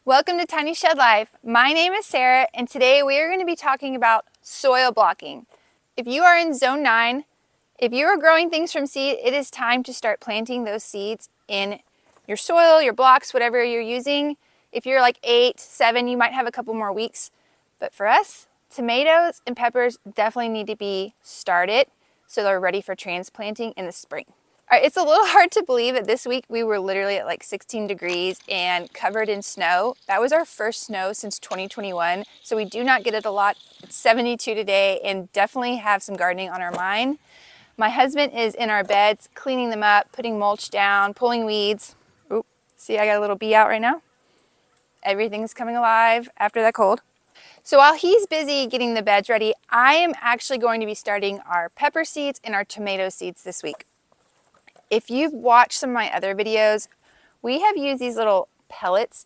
Welcome to Tiny Shed Life. My name is Sarah, and today we are going to be talking about soil blocking. If you are in zone 9, if you are growing things from seed, it is time to start planting those seeds in your soil, your blocks, whatever you're using. If you're like 8, 7, you might have a couple more weeks. But for us, tomatoes and peppers definitely need to be started so they're ready for transplanting in the spring. All right, it's a little hard to believe that this week we were literally at like 16 degrees and covered in snow. That was our first snow since 2021, so we do not get it a lot. It's 72 today and definitely have some gardening on our mind. My husband is in our beds, cleaning them up, putting mulch down, pulling weeds. Oop, see, I got a little bee out right now. Everything's coming alive after that cold. So while he's busy getting the beds ready, I am actually going to be starting our pepper seeds and our tomato seeds this week. If you've watched some of my other videos, we have used these little pellets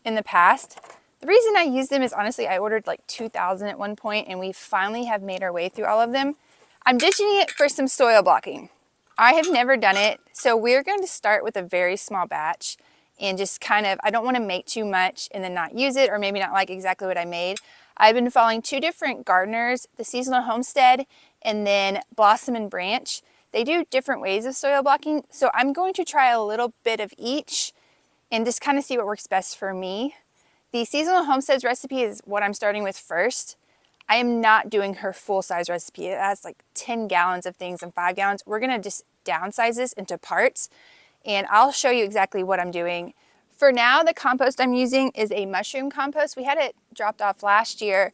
in the past. The reason I use them is honestly I ordered like 2,000 at one point and we finally have made our way through all of them. I'm ditching it for some soil blocking. I have never done it, so we're going to start with a very small batch and just kind of, I don't want to make too much and then not use it or maybe not like exactly what I made. I've been following 2 different gardeners, the Seasonal Homestead and then Blossom and Branch. They do different ways of soil blocking, so I'm going to try a little bit of each and just kind of see what works best for me. The Seasonal Homestead's recipe is what I'm starting with first. I am not doing her full-size recipe. It has like 10 gallons of things and 5 gallons. We're gonna just downsize this into parts, and I'll show you exactly what I'm doing. For now, the compost I'm using is a mushroom compost. We had it dropped off last year.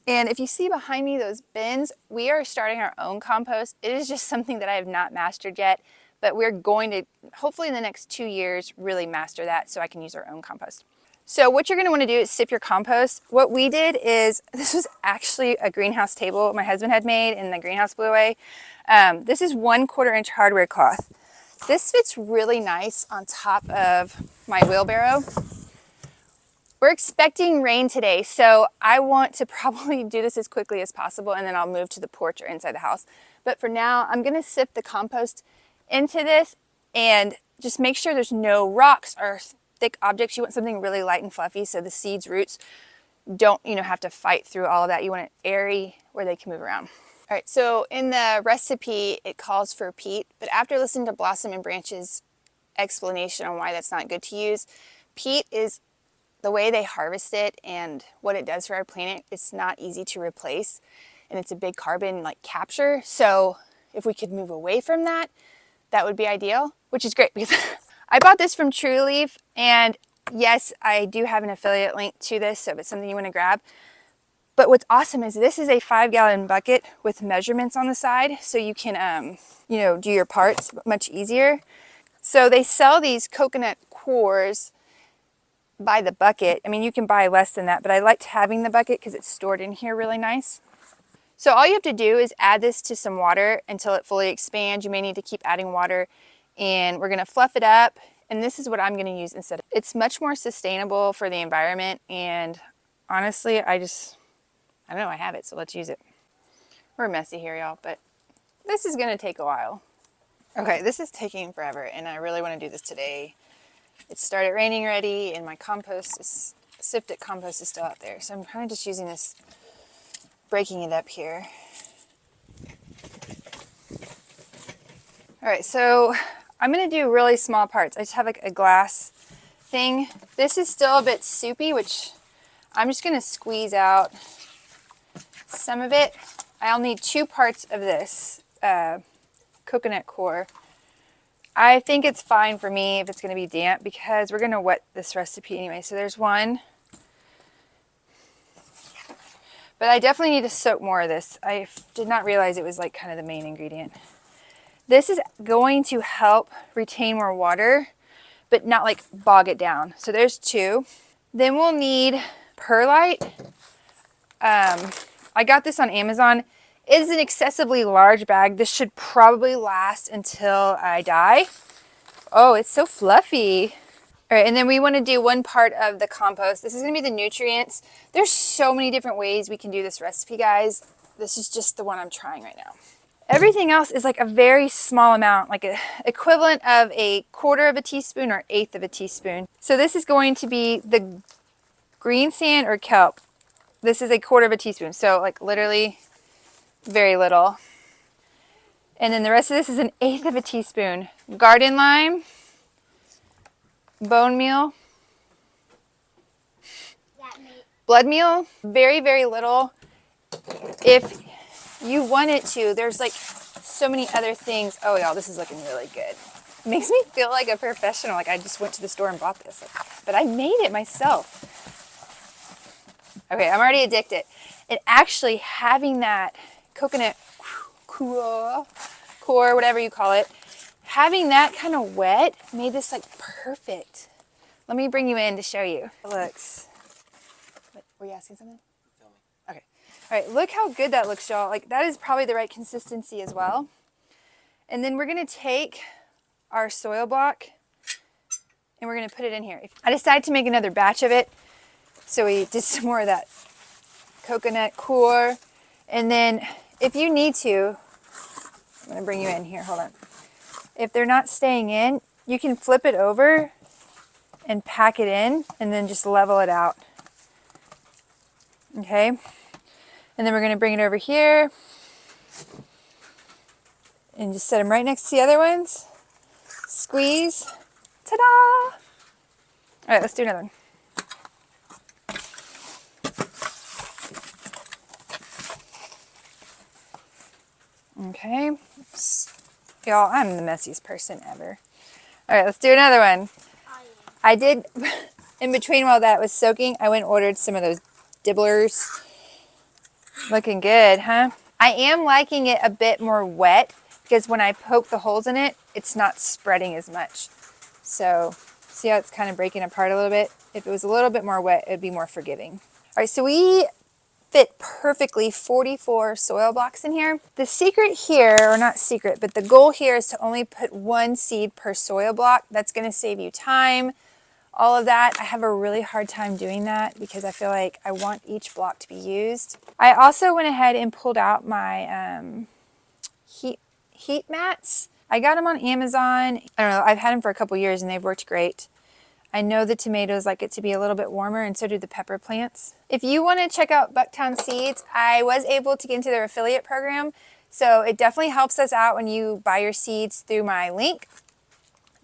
And if you see behind me those bins, we are starting our own compost. It is just something that I have not mastered yet, but we're going to, hopefully in the next 2 years, really master that so I can use our own compost. So what you're gonna wanna do is sip your compost. What we did is, this was actually a greenhouse table my husband had made and the greenhouse blew away. This is 1/4 inch hardware cloth. This fits really nice on top of my wheelbarrow. We're expecting rain today, so I want to probably do this as quickly as possible and then I'll move to the porch or inside the house. But for now, I'm gonna sift the compost into this and just make sure there's no rocks or thick objects. You want something really light and fluffy so the seeds, roots don't have to fight through all of that. You want it airy where they can move around. All right, so in the recipe, it calls for peat, but after listening to Blossom and Branch's explanation on why that's not good to use, peat is the way they harvest it and what it does for our planet. It's not easy to replace and it's a big carbon capture. So if we could move away from that, that would be ideal, which is great because I bought this from True Leaf, and yes, I do have an affiliate link to this, so if it's something you want to grab. But what's awesome is this is a 5-gallon bucket with measurements on the side, so you can do your parts much easier. So they sell these coconut cores by the bucket. I mean, you can buy less than that, but I liked having the bucket because it's stored in here really nice. So all you have to do is add this to some water until it fully expands. You may need to keep adding water, and we're gonna fluff it up. And this is what I'm gonna use instead. It's much more sustainable for the environment, and honestly, I don't know, I have it, so let's use it. We're messy here, y'all, but this is gonna take a while. Okay, this is taking forever, and I really wanna do this today. It started raining already, and my sifted compost is still out there. So I'm kind of just using this, breaking it up here. All right, so I'm gonna do really small parts. I just have a glass thing. This is still a bit soupy, which I'm just gonna squeeze out some of it. I'll need 2 parts of this coconut core. I think it's fine for me if it's going to be damp because we're going to wet this recipe anyway. So there's 1. But I definitely need to soak more of this. I did not realize it was kind of the main ingredient. This is going to help retain more water, but not bog it down. So there's 2. Then we'll need perlite. I got this on Amazon. It is an excessively large bag. This should probably last until I die. Oh, it's so fluffy. All right, and then we want to do 1 part of the compost. This is going to be the nutrients. There's so many different ways we can do this recipe, guys. This is just the one I'm trying right now. Everything else is a very small amount, a equivalent of a 1/4 of a teaspoon or 1/8 of a teaspoon. So this is going to be the green sand or kelp. This is 1/4 teaspoon, so like literally very little. And then the rest of this is 1/8 teaspoon. Garden lime, bone meal, blood meal, very, very little. If you want it to, there's like so many other things. Oh y'all, this is looking really good. It makes me feel like a professional, like I just went to the store and bought this. But I made it myself. Okay, I'm already addicted. And actually having that coconut core, whatever you call it, having that kind of wet made this like perfect. Let me bring you in to show you. It looks. Were you asking something? Okay. All right, look how good that looks, y'all. Like that is probably the right consistency as well. And then we're gonna take our soil block and we're gonna put it in here. I decided to make another batch of it. So we did some more of that coconut core. And then if you need to, I'm gonna bring you in here, hold on. If they're not staying in, you can flip it over and pack it in and then just level it out. Okay, and then we're gonna bring it over here and just set them right next to the other ones. Squeeze, ta-da! All right, let's do another one. Okay, y'all, I'm the messiest person ever. All right, let's do another one. I did, in between while that was soaking, I went and ordered some of those dibblers. Looking good, huh? I am liking it a bit more wet because when I poke the holes in it, it's not spreading as much. So, see how it's kind of breaking apart a little bit? If it was a little bit more wet, it'd be more forgiving. All right, so we fit perfectly 44 soil blocks in here. The secret here, or not secret, but the goal here is to only put 1 seed per soil block. That's gonna save you time, all of that. I have a really hard time doing that because I feel like I want each block to be used. I also went ahead and pulled out my heat mats. I got them on Amazon. I don't know, I've had them for a couple years and they've worked great. I know the tomatoes like it to be a little bit warmer, and so do the pepper plants. If you want to check out Bucktown Seeds, I was able to get into their affiliate program, so it definitely helps us out when you buy your seeds through my link.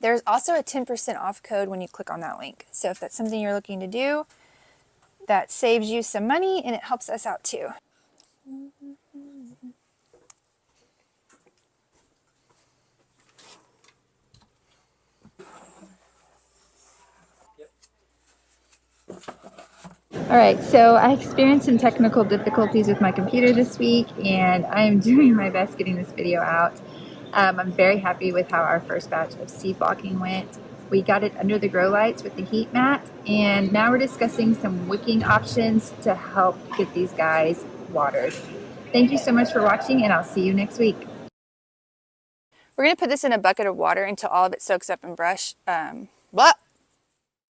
There's also a 10% off code when you click on that link. So if that's something you're looking to do, that saves you some money and it helps us out too. All right, so I experienced some technical difficulties with my computer this week, and I am doing my best getting this video out. I'm very happy with how our first batch of seed blocking went. We got it under the grow lights with the heat mat, and now we're discussing some wicking options to help get these guys watered. Thank you so much for watching, and I'll see you next week. We're gonna put this in a bucket of water until all of it soaks up and blah.